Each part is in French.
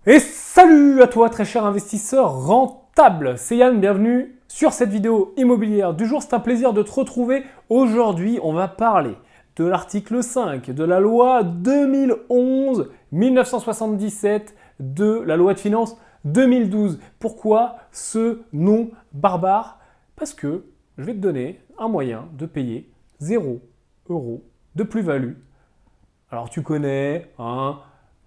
Et salut à toi très cher investisseur rentable, c'est Yann, bienvenue sur cette vidéo immobilière du jour. C'est un plaisir de te retrouver. Aujourd'hui, on va parler de l'article 5 de la loi 2011-1977 de la loi de finances 2012. Pourquoi ce nom barbare? Parce que je vais te donner un moyen de payer 0 € de plus-value. Alors tu connais, hein?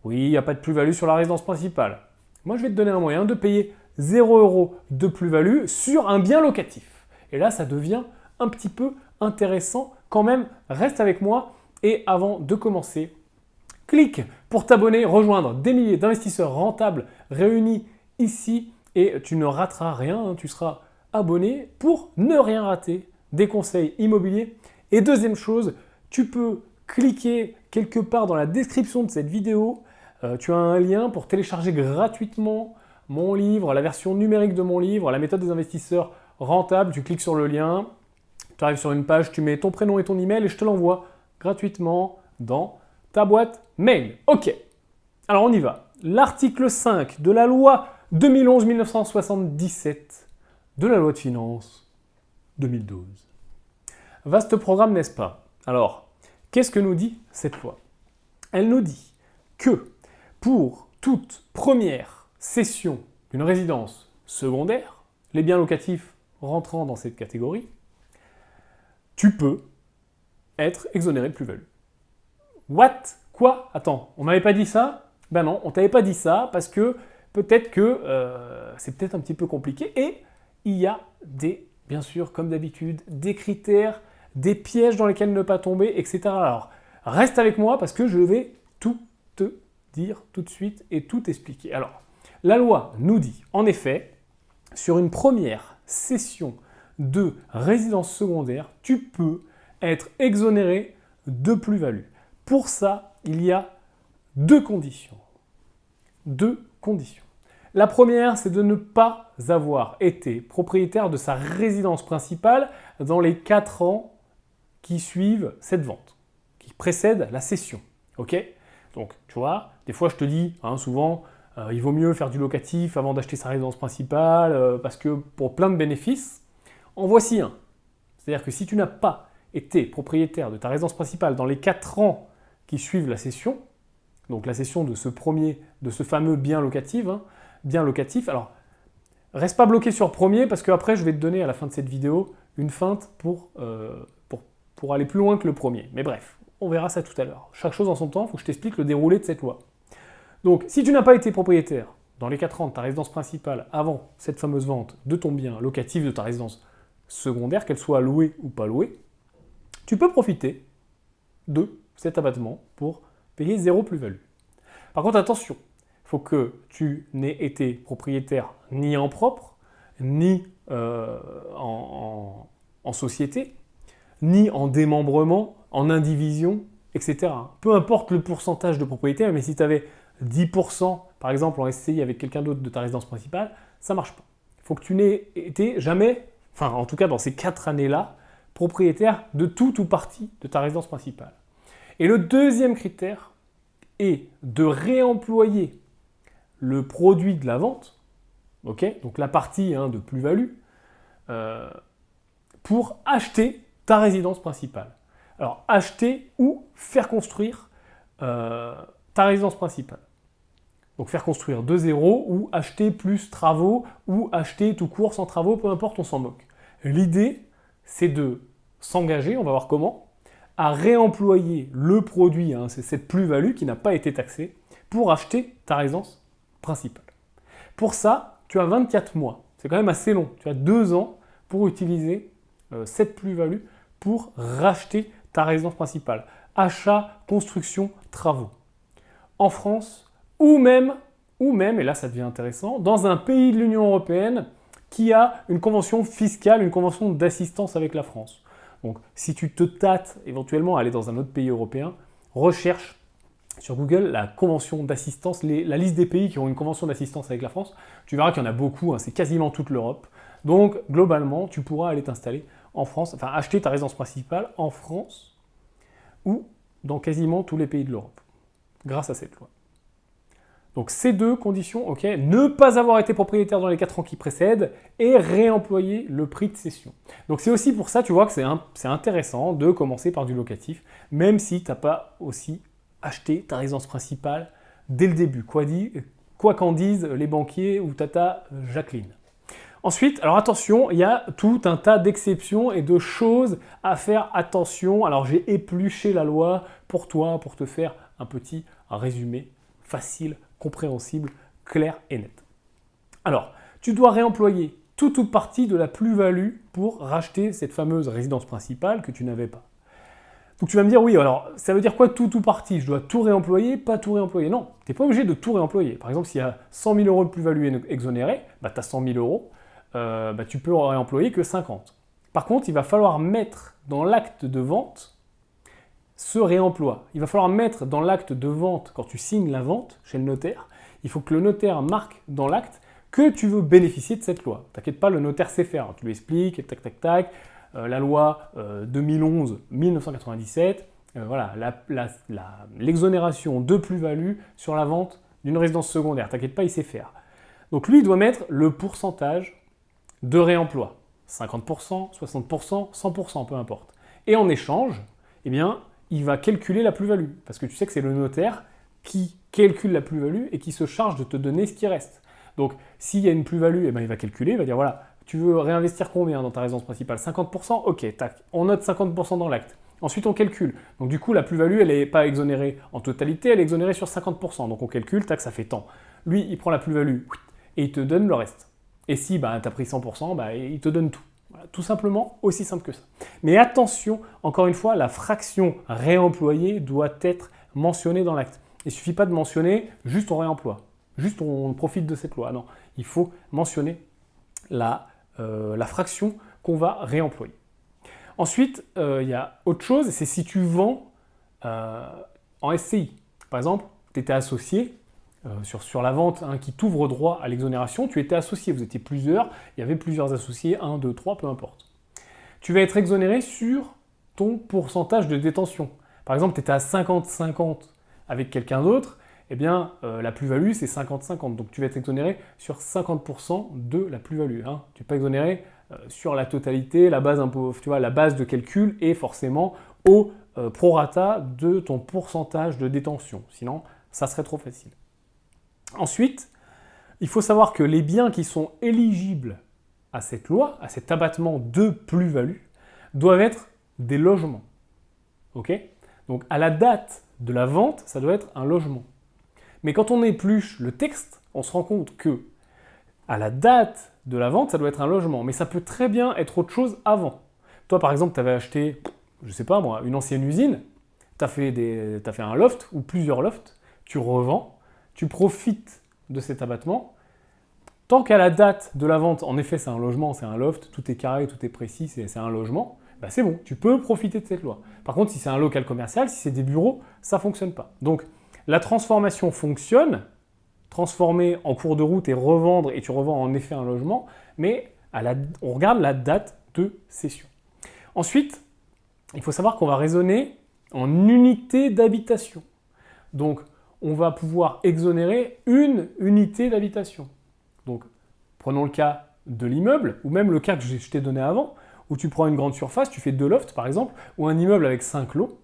Oui, il n'y a pas de plus-value sur la résidence principale. Moi, je vais te donner un moyen de payer 0 € de plus-value sur un bien locatif. Et là, ça devient un petit peu intéressant quand même. Reste avec moi. Et avant de commencer, clique pour t'abonner, rejoindre des milliers d'investisseurs rentables réunis ici. Et tu ne rateras rien, hein, tu seras abonné pour ne rien rater des conseils immobiliers. Et deuxième chose, tu peux cliquer quelque part dans la description de cette vidéo. Tu as un lien pour télécharger gratuitement mon livre, la version numérique de mon livre, la méthode des investisseurs rentables. Tu cliques sur le lien, tu arrives sur une page, tu mets ton prénom et ton email et je te l'envoie gratuitement dans ta boîte mail. Ok, alors on y va. L'article 5 de la loi 2011-1977 de la loi de finances 2012. Vaste programme, n'est-ce pas? Alors, qu'est-ce que nous dit cette loi? Elle nous dit que pour toute première cession d'une résidence secondaire, les biens locatifs rentrant dans cette catégorie, tu peux être exonéré de plus-value. What? Quoi? Attends, on m'avait pas dit ça? Ben non, on t'avait pas dit ça parce que peut-être que c'est peut-être un petit peu compliqué et il y a bien sûr, comme d'habitude, des critères, des pièges dans lesquels ne pas tomber, etc. Alors, reste avec moi parce que je vais tout te dire tout de suite et tout expliquer. Alors, la loi nous dit, en effet, sur une première cession de résidence secondaire, tu peux être exonéré de plus-value. Pour ça, il y a deux conditions. Deux conditions. La première, c'est de ne pas avoir été propriétaire de sa résidence principale dans les 4 ans qui suivent cette vente, qui précèdent la cession. Ok? Donc, tu vois, des fois je te dis, hein, souvent, il vaut mieux faire du locatif avant d'acheter sa résidence principale, parce que pour plein de bénéfices, en voici un. C'est-à-dire que si tu n'as pas été propriétaire de ta résidence principale dans les 4 ans qui suivent la cession, donc la cession de ce fameux bien locatif, alors reste pas bloqué sur premier parce qu'après je vais te donner à la fin de cette vidéo une feinte pour aller plus loin que le premier. Mais bref, on verra ça tout à l'heure. Chaque chose en son temps, il faut que je t'explique le déroulé de cette loi. Donc, si tu n'as pas été propriétaire dans les 4 ans de ta résidence principale avant cette fameuse vente de ton bien locatif, de ta résidence secondaire, qu'elle soit louée ou pas louée, tu peux profiter de cet abattement pour payer 0 plus-value. Par contre, attention, il faut que tu n'aies été propriétaire ni en propre, ni en société, ni en démembrement, en indivision, etc. Peu importe le pourcentage de propriétaire, mais si tu avais 10% par exemple en SCI avec quelqu'un d'autre de ta résidence principale, ça ne marche pas. Il faut que tu n'aies été jamais, enfin en tout cas dans ces 4 années-là, propriétaire de tout ou partie de ta résidence principale. Et le deuxième critère est de réemployer le produit de la vente, okay, donc la partie de plus-value, pour acheter ta résidence principale. Alors, acheter ou faire construire ta résidence principale. Donc, faire construire de zéro ou acheter plus travaux ou acheter tout court sans travaux, peu importe, on s'en moque. L'idée, c'est de s'engager, on va voir comment, à réemployer le produit, c'est cette plus-value qui n'a pas été taxée, pour acheter ta résidence principale. Pour ça, tu as 24 mois. C'est quand même assez long. Tu as 2 ans pour utiliser cette plus-value pour racheter ta résidence principale. Achat, construction, travaux. En France, ou même, et là ça devient intéressant, dans un pays de l'Union européenne qui a une convention fiscale, une convention d'assistance avec la France. Donc si tu te tâtes éventuellement à aller dans un autre pays européen, recherche sur Google la convention d'assistance, la liste des pays qui ont une convention d'assistance avec la France. Tu verras qu'il y en a beaucoup, c'est quasiment toute l'Europe. Donc globalement, tu pourras aller t'installer en France, enfin acheter ta résidence principale en France ou dans quasiment tous les pays de l'Europe, grâce à cette loi. Donc ces deux conditions, ok, ne pas avoir été propriétaire dans les 4 ans qui précèdent et réemployer le prix de cession. Donc c'est aussi pour ça, tu vois, que c'est intéressant de commencer par du locatif, même si tu n'as pas aussi acheté ta résidence principale dès le début, quoi qu'en disent les banquiers ou tata Jacqueline. Ensuite, alors attention, il y a tout un tas d'exceptions et de choses à faire attention. Alors j'ai épluché la loi pour toi, pour te faire un petit résumé facile, compréhensible, clair et net. Alors, tu dois réemployer toute ou partie de la plus-value pour racheter cette fameuse résidence principale que tu n'avais pas. Donc tu vas me dire, oui, alors ça veut dire quoi tout ou partie? Je dois tout réemployer, pas tout réemployer? Non, tu n'es pas obligé de tout réemployer. Par exemple, s'il y a 100 000 euros de plus-value exonérée, bah, tu as 100 000 euros, tu peux réemployer que 50. Par contre, il va falloir mettre dans l'acte de vente ce réemploi. Il va falloir mettre dans l'acte de vente, quand tu signes la vente chez le notaire, il faut que le notaire marque dans l'acte que tu veux bénéficier de cette loi. T'inquiète pas, le notaire sait faire. Tu lui expliques, tac, tac, tac, la loi 2011-1997, voilà, l'exonération de plus-value sur la vente d'une résidence secondaire. T'inquiète pas, il sait faire. Donc lui, il doit mettre le pourcentage de réemploi. 50%, 60%, 100%, peu importe. Et en échange, eh bien, il va calculer la plus-value. Parce que tu sais que c'est le notaire qui calcule la plus-value et qui se charge de te donner ce qui reste. Donc, s'il y a une plus-value, eh bien, il va calculer, il va dire, voilà, tu veux réinvestir combien dans ta résidence principale? 50%? Ok, tac, on note 50% dans l'acte. Ensuite, on calcule. Donc, du coup, la plus-value, elle n'est pas exonérée en totalité, elle est exonérée sur 50%. Donc, on calcule, tac, ça fait tant. Lui, il prend la plus-value et il te donne le reste. Et si tu as pris 100%, il te donne tout. Voilà, tout simplement, aussi simple que ça. Mais attention, encore une fois, la fraction réemployée doit être mentionnée dans l'acte. Il ne suffit pas de mentionner juste on réemploie, juste on profite de cette loi. Non, il faut mentionner la fraction qu'on va réemployer. Ensuite, il y a autre chose, c'est si tu vends en SCI. Par exemple, tu étais associé, sur la vente qui t'ouvre droit à l'exonération, tu étais associé, vous étiez plusieurs, il y avait plusieurs associés, 1, 2, 3, peu importe. Tu vas être exonéré sur ton pourcentage de détention. Par exemple, tu étais à 50-50 avec quelqu'un d'autre, eh bien, la plus-value, c'est 50-50. Donc, tu vas être exonéré sur 50% de la plus-value. Tu n'es pas exonéré sur la totalité, la base de calcul est forcément au prorata de ton pourcentage de détention. Sinon, ça serait trop facile. Ensuite, il faut savoir que les biens qui sont éligibles à cette loi, à cet abattement de plus-value, doivent être des logements. Ok? Donc à la date de la vente, ça doit être un logement. Mais quand on épluche le texte, on se rend compte que à la date de la vente, ça doit être un logement. Mais ça peut très bien être autre chose avant. Toi, par exemple, tu avais acheté, je ne sais pas moi, une ancienne usine, tu as fait un loft ou plusieurs lofts, tu revends, tu profites de cet abattement. Tant qu'à la date de la vente, en effet, c'est un logement, c'est un loft, tout est carré, tout est précis, c'est un logement, c'est bon, tu peux profiter de cette loi. Par contre, si c'est un local commercial, si c'est des bureaux, ça ne fonctionne pas. Donc, la transformation fonctionne, transformer en cours de route et revendre, et tu revends en effet un logement, mais on regarde la date de cession. Ensuite, il faut savoir qu'on va raisonner en unité d'habitation. Donc, on va pouvoir exonérer une unité d'habitation. Donc, prenons le cas de l'immeuble, ou même le cas que je t'ai donné avant, où tu prends une grande surface, tu fais 2 lofts par exemple, ou un immeuble avec 5 lots,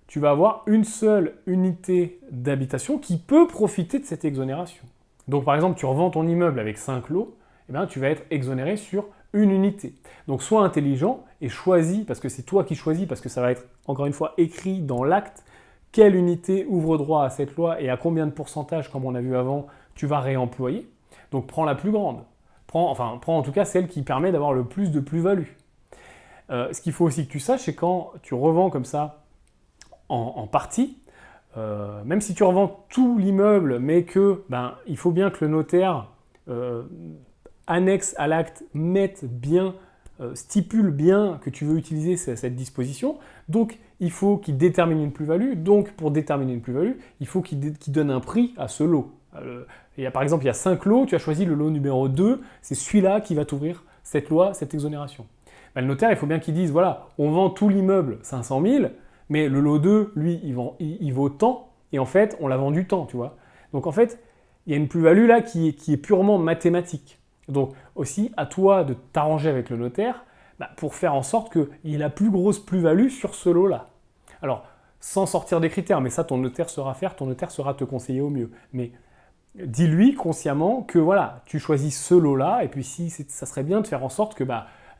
tu vas avoir une seule unité d'habitation qui peut profiter de cette exonération. Donc par exemple, tu revends ton immeuble avec 5 lots, tu vas être exonéré sur une unité. Donc sois intelligent et choisis, parce que c'est toi qui choisis, parce que ça va être encore une fois écrit dans l'acte, quelle unité ouvre droit à cette loi et à combien de pourcentage, comme on a vu avant, tu vas réemployer. Donc prends la plus grande. Prends en tout cas celle qui permet d'avoir le plus de plus-value. Ce qu'il faut aussi que tu saches, c'est quand tu revends comme ça en partie, même si tu revends tout l'immeuble, mais que il faut bien que le notaire annexe à l'acte mette bien, stipule bien que tu veux utiliser cette disposition. Donc il faut qu'il détermine une plus-value. Donc pour déterminer une plus-value, il faut qu'il donne un prix à ce lot. Par exemple, il y a 5 lots, tu as choisi le lot numéro 2, c'est celui-là qui va t'ouvrir cette loi, cette exonération. Le notaire, il faut bien qu'il dise, voilà, on vend tout l'immeuble 500 000, mais le lot 2, lui, il vaut tant, et en fait, on l'a vendu tant, tu vois. Donc en fait, il y a une plus-value là qui est purement mathématique. Donc aussi, à toi de t'arranger avec le notaire pour faire en sorte qu'il y ait la plus grosse plus-value sur ce lot-là. Alors, sans sortir des critères, mais ça ton notaire saura faire, ton notaire saura te conseiller au mieux. Mais dis-lui consciemment que voilà, tu choisis ce lot-là, et puis si ça serait bien de faire en sorte que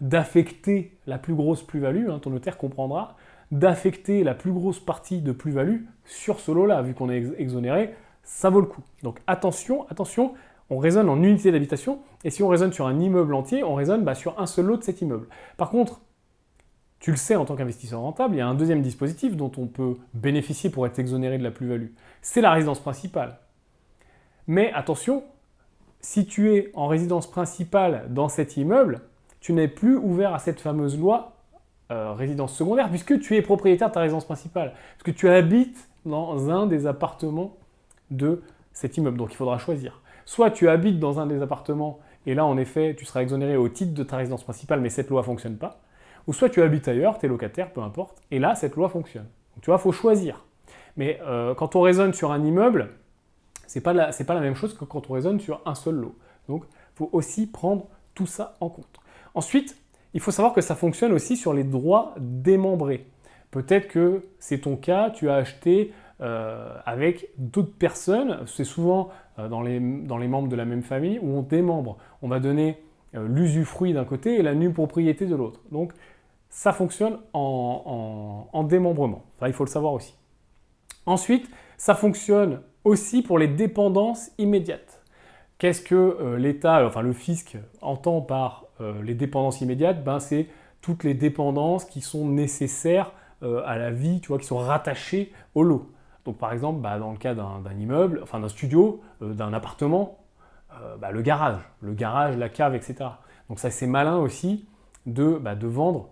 d'affecter la plus grosse plus-value, ton notaire comprendra, d'affecter la plus grosse partie de plus-value sur ce lot-là, vu qu'on est exonéré, ça vaut le coup. Donc attention, attention, on raisonne en unité d'habitation, et si on raisonne sur un immeuble entier, on raisonne sur un seul lot de cet immeuble. Par contre, tu le sais en tant qu'investisseur rentable, il y a un deuxième dispositif dont on peut bénéficier pour être exonéré de la plus-value. C'est la résidence principale. Mais attention, si tu es en résidence principale dans cet immeuble, tu n'es plus ouvert à cette fameuse loi résidence secondaire, puisque tu es propriétaire de ta résidence principale, parce que tu habites dans un des appartements de cet immeuble. Donc il faudra choisir. Soit tu habites dans un des appartements, et là en effet tu seras exonéré au titre de ta résidence principale, mais cette loi ne fonctionne pas. Ou soit tu habites ailleurs, tu es locataire, peu importe, et là cette loi fonctionne. Donc tu vois, il faut choisir. Mais quand on raisonne sur un immeuble, c'est pas la même chose que quand on raisonne sur un seul lot. Donc il faut aussi prendre tout ça en compte. Ensuite, il faut savoir que ça fonctionne aussi sur les droits démembrés. Peut-être que c'est ton cas, tu as acheté avec d'autres personnes, c'est souvent dans les membres de la même famille, où on démembre. On va donner l'usufruit d'un côté et la nue propriété de l'autre. Donc ça fonctionne en démembrement. Ça, il faut le savoir aussi. Ensuite, ça fonctionne aussi pour les dépendances immédiates. Qu'est-ce que l'État, enfin le fisc, entend par les dépendances immédiates? C'est toutes les dépendances qui sont nécessaires à la vie, tu vois, qui sont rattachées au lot. Donc par exemple, dans le cas d'un immeuble, enfin d'un studio, d'un appartement, le garage, la cave, etc. Donc ça c'est malin aussi de vendre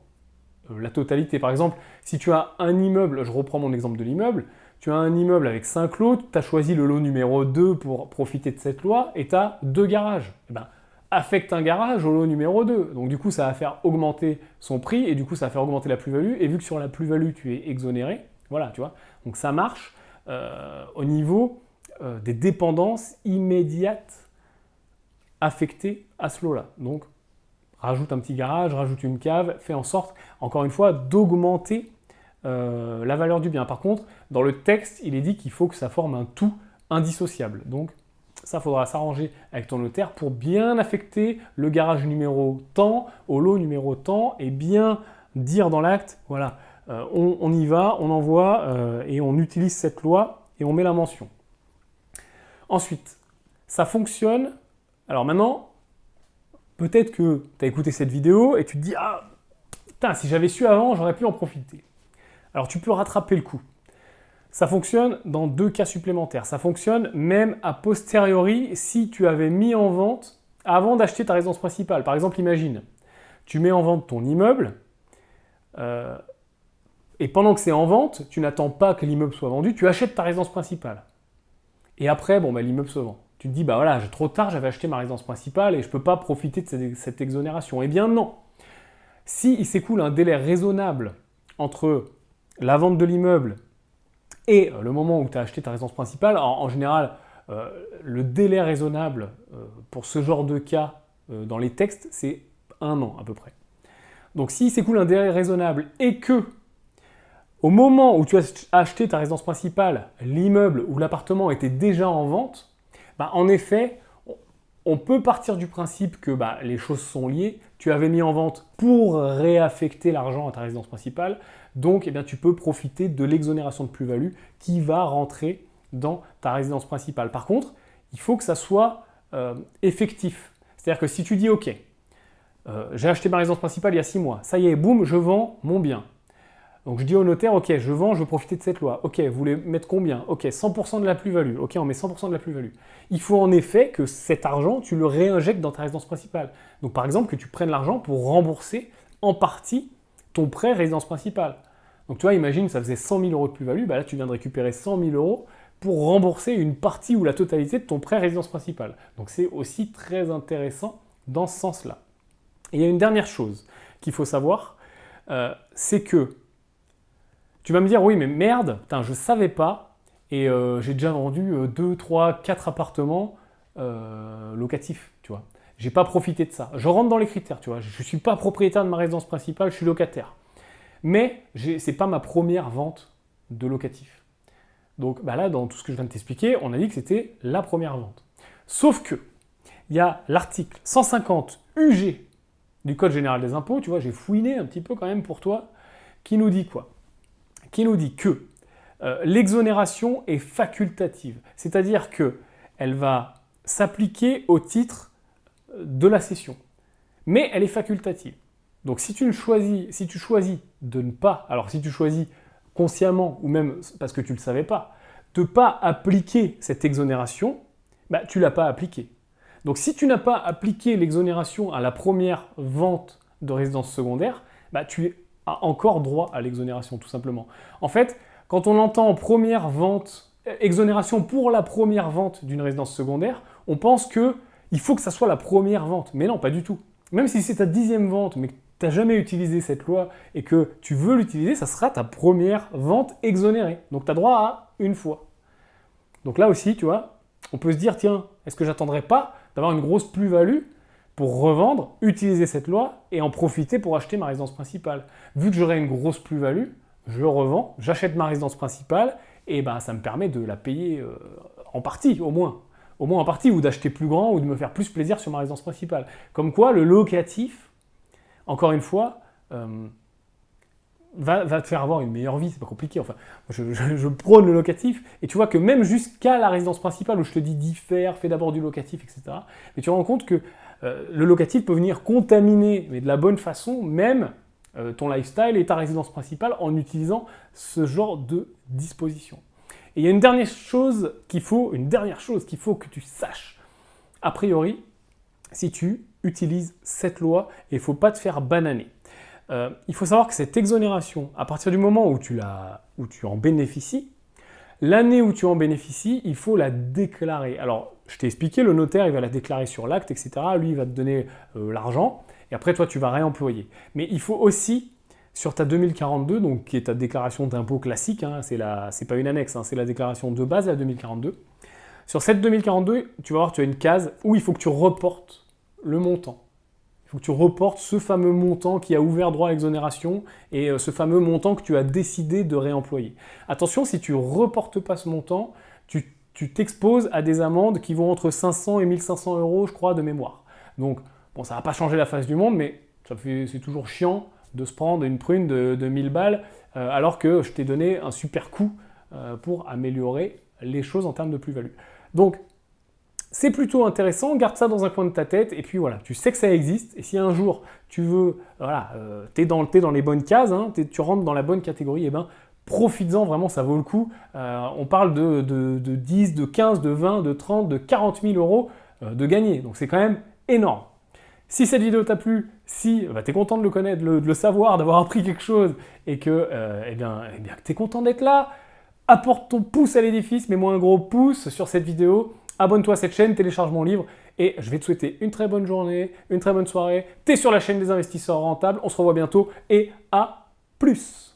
la totalité. Par exemple, si tu as un immeuble, je reprends mon exemple de l'immeuble, tu as un immeuble avec 5 lots, tu as choisi le lot numéro 2 pour profiter de cette loi et tu as 2 garages. Affecte un garage au lot numéro 2. Donc du coup, ça va faire augmenter son prix et du coup, ça va faire augmenter la plus-value. Et vu que sur la plus-value, tu es exonéré, voilà, tu vois. Donc ça marche au niveau des dépendances immédiates affectées à ce lot-là. Donc, rajoute un petit garage, rajoute une cave, fais en sorte, encore une fois, d'augmenter la valeur du bien. Par contre, dans le texte, il est dit qu'il faut que ça forme un tout indissociable. Donc, ça, faudra s'arranger avec ton notaire pour bien affecter le garage numéro tant au lot numéro tant et bien dire dans l'acte, voilà, on y va, on envoie et on utilise cette loi et on met la mention. Ensuite, ça fonctionne. Alors maintenant, peut-être que tu as écouté cette vidéo et tu te dis « Ah, putain, si j'avais su avant, j'aurais pu en profiter. » Alors tu peux rattraper le coup. Ça fonctionne dans 2 cas supplémentaires. Ça fonctionne même a posteriori si tu avais mis en vente avant d'acheter ta résidence principale. Par exemple, imagine, tu mets en vente ton immeuble et pendant que c'est en vente, tu n'attends pas que l'immeuble soit vendu, tu achètes ta résidence principale. Et après, l'immeuble se vend. Tu te dis, voilà, trop tard, j'avais acheté ma résidence principale et je ne peux pas profiter de cette exonération. Eh bien non. S'il s'écoule un délai raisonnable entre la vente de l'immeuble et le moment où tu as acheté ta résidence principale, en général, le délai raisonnable pour ce genre de cas dans les textes, c'est 1 an à peu près. Donc s'il s'écoule un délai raisonnable et que au moment où tu as acheté ta résidence principale, l'immeuble ou l'appartement était déjà en vente, en effet, on peut partir du principe que les choses sont liées. Tu avais mis en vente pour réaffecter l'argent à ta résidence principale. Donc, tu peux profiter de l'exonération de plus-value qui va rentrer dans ta résidence principale. Par contre, il faut que ça soit effectif. C'est-à-dire que si tu dis « Ok, j'ai acheté ma résidence principale il y a 6 mois. Ça y est, boum, je vends mon bien. » Donc je dis au notaire, ok, je vends, je veux profiter de cette loi. Ok, vous voulez mettre combien? Ok, 100% de la plus-value. Ok, on met 100% de la plus-value. Il faut en effet que cet argent, tu le réinjectes dans ta résidence principale. Donc par exemple, que tu prennes l'argent pour rembourser en partie ton prêt résidence principale. Donc tu vois, imagine, ça faisait 100 000 € de plus-value, là tu viens de récupérer 100 000 € pour rembourser une partie ou la totalité de ton prêt résidence principale. Donc c'est aussi très intéressant dans ce sens-là. Et il y a une dernière chose qu'il faut savoir, c'est que tu vas me dire, oui, mais merde, putain, je ne savais pas, et j'ai déjà vendu 2, 3, 4 appartements locatifs, tu vois. J'ai pas profité de ça. Je rentre dans les critères, tu vois. Je suis pas propriétaire de ma résidence principale, je suis locataire. Mais c'est pas ma première vente de locatif. Donc bah là, dans tout ce que je viens de t'expliquer, on a dit que c'était la première vente. Sauf que, il y a l'article 150 UG du Code général des impôts, tu vois, j'ai fouiné un petit peu quand même pour toi, qui nous dit quoi? Qui nous dit que l'exonération est facultative, c'est-à-dire qu'elle va s'appliquer au titre de la cession, mais elle est facultative. Donc si tu choisis de ne pas, alors si tu choisis consciemment ou même parce que tu ne le savais pas, de ne pas appliquer cette exonération, bah, tu ne l'as pas appliquée. Donc si tu n'as pas appliqué l'exonération à la première vente de résidence secondaire, bah, tu as encore droit à l'exonération tout simplement. En fait, quand on entend première vente, exonération pour la première vente d'une résidence secondaire, on pense qu'il faut que ça soit la première vente. Mais non, pas du tout. Même si c'est ta 10e vente, mais que tu n'as jamais utilisé cette loi et que tu veux l'utiliser, ça sera ta première vente exonérée. Donc tu as droit à une fois. Donc là aussi, tu vois, on peut se dire, tiens, est-ce que j'attendrai pas d'avoir une grosse plus-value pour revendre, utiliser cette loi et en profiter pour acheter ma résidence principale? Vu que j'aurai une grosse plus-value, je revends, j'achète ma résidence principale et ben, ça me permet de la payer en partie au moins en partie, ou d'acheter plus grand ou de me faire plus plaisir sur ma résidence principale. Comme quoi, le locatif, encore une fois, va te faire avoir une meilleure vie, c'est pas compliqué. Enfin, je prône le locatif, et tu vois que même jusqu'à la résidence principale, où je te dis diffère, fais d'abord du locatif, etc., mais tu te rends compte que le locatif peut venir contaminer, mais de la bonne façon, même ton lifestyle et ta résidence principale en utilisant ce genre de disposition. Et il y a une dernière chose qu'il faut que tu saches. A priori, si tu utilises cette loi, il ne faut pas te faire bananer. Il faut savoir que cette exonération, à partir du moment où tu en bénéficies, l'année où tu en bénéficies, il faut la déclarer. Alors, je t'ai expliqué, le notaire, il va la déclarer sur l'acte, etc. Lui, il va te donner l'argent, et après, toi, tu vas réemployer. Mais il faut aussi, sur ta 2042, donc, qui est ta déclaration d'impôt classique, hein, c'est pas une annexe, hein, c'est la déclaration de base, la 2042. Sur cette 2042, tu vas voir, tu as une case où il faut que tu reportes le montant. Il faut que tu reportes ce fameux montant qui a ouvert droit à l'exonération et ce fameux montant que tu as décidé de réemployer. Attention, si tu ne reportes pas ce montant, tu t'exposes à des amendes qui vont entre 500 et 1500 euros, je crois, de mémoire. Donc, bon, ça ne va pas changer la face du monde, mais c'est toujours chiant de se prendre une prune de 1000 balles alors que je t'ai donné un super coup pour améliorer les choses en termes de plus-value. Donc, c'est plutôt intéressant, garde ça dans un coin de ta tête, et puis voilà, tu sais que ça existe, et si un jour tu veux, voilà, t'es dans les bonnes cases, hein, tu rentres dans la bonne catégorie, et ben profites-en, vraiment, ça vaut le coup. On parle de 10, de 15, de 20, de 30, de 40 000 euros de gagner, donc c'est quand même énorme. Si cette vidéo t'a plu, si tu es content de le connaître, de le savoir, d'avoir appris quelque chose, et que tu es content d'être là, apporte ton pouce à l'édifice, mets-moi un gros pouce sur cette vidéo, abonne-toi à cette chaîne, télécharge mon livre, et je vais te souhaiter une très bonne journée, une très bonne soirée. Tu es sur la chaîne des investisseurs rentables, on se revoit bientôt, et à plus!